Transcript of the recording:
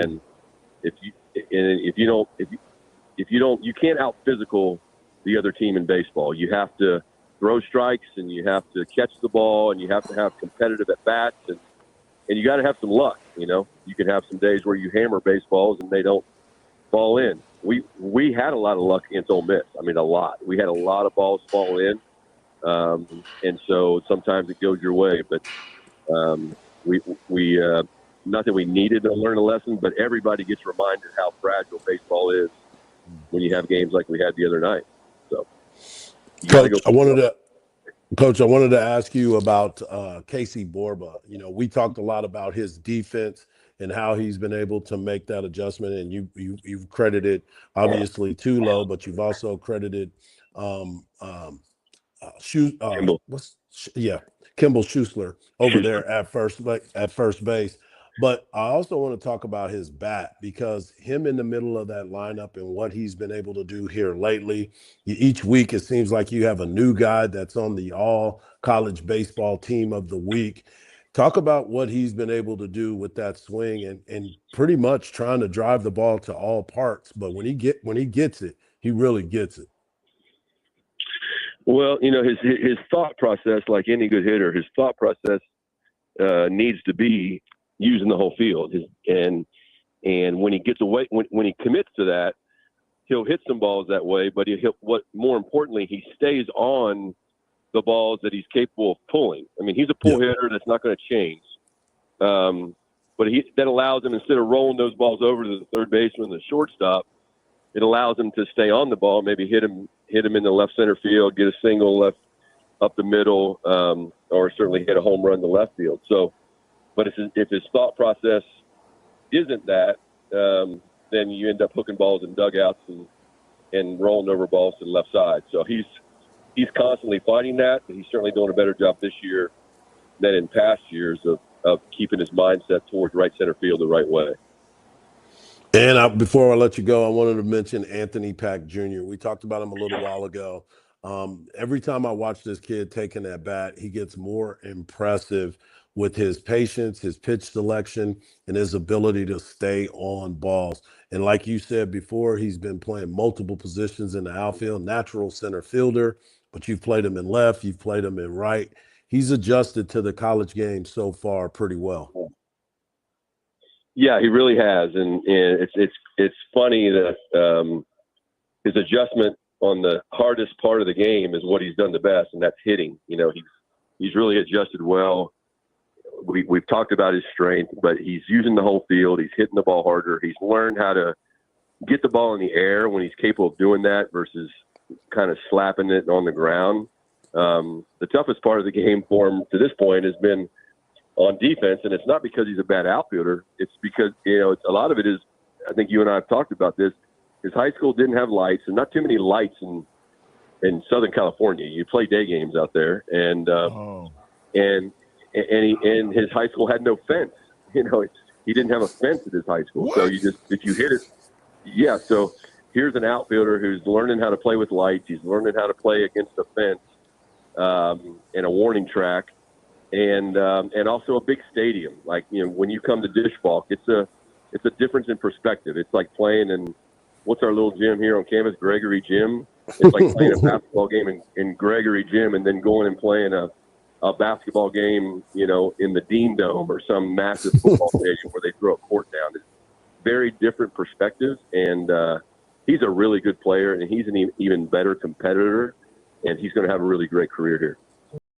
And you can't out physical the other team in baseball. You have to throw strikes, and you have to catch the ball, and you have to have competitive at bats, and you got to have some luck. You can have some days where you hammer baseballs and they don't fall in. We had a lot of luck against Ole Miss. I mean, a lot. We had a lot of balls fall in, and so sometimes it goes your way. But we not that we needed to learn a lesson, but everybody gets reminded how fragile baseball is when you have games like we had the other night. So, Coach, I wanted to ask you about Casey Borba. We talked a lot about his defense and how he's been able to make that adjustment. And you've credited obviously Tulo, but you've also credited Kimball. Kimball Schuessler over there at first base. But I also want to talk about his bat, because him in the middle of that lineup and what he's been able to do here lately. Each week, it seems like you have a new guy that's on the all college baseball team of the week. Talk about what he's been able to do with that swing and pretty much trying to drive the ball to all parts. But when he gets it, he really gets it. Well, his thought process, like any good hitter, his thought process needs to be using the whole field. And when he gets away, when he commits to that, he'll hit some balls that way. But more importantly, he stays on the balls that he's capable of pulling. I mean, he's a pull hitter that's not going to change. But that allows him, instead of rolling those balls over to the third baseman and the shortstop, it allows him to stay on the ball, maybe hit him in the left center field, get a single left up the middle, or certainly hit a home run to left field. So, but if his thought process isn't that, then you end up hooking balls in dugouts and rolling over balls to the left side. So he's constantly fighting that, and he's certainly doing a better job this year than in past years of keeping his mindset towards right center field the right way. And before I let you go, I wanted to mention Anthony Pack Jr. We talked about him a little while ago. Every time I watch this kid taking that bat, he gets more impressive with his patience, his pitch selection, and his ability to stay on balls. And like you said before, he's been playing multiple positions in the outfield, natural center fielder, but you've played him in left, you've played him in right. He's adjusted to the college game so far pretty well. Yeah, he really has, and it's funny that his adjustment on the hardest part of the game is what he's done the best, and that's hitting. He's really adjusted well. We've talked about his strength, but he's using the whole field. He's hitting the ball harder. He's learned how to get the ball in the air when he's capable of doing that versus kind of slapping it on the ground. The toughest part of the game for him to this point has been on defense, and it's not because he's a bad outfielder. It's because, a lot of it is, I think you and I have talked about this, his high school didn't have lights, and not too many lights in Southern California. You play day games out there, and his high school had no fence. He didn't have a fence at his high school. What? So if you hit it, yeah. So here's an outfielder who's learning how to play with lights. He's learning how to play against a fence and a warning track. And also a big stadium. Like, when you come to Dish Balk, it's a difference in perspective. It's like playing in, what's our little gym here on campus, Gregory Gym. It's like playing a basketball game in Gregory Gym and then going and playing a basketball game, in the Dean Dome or some massive football stadium where they throw a court down. It's very different perspectives, and he's a really good player, and he's an even better competitor, and he's going to have a really great career here.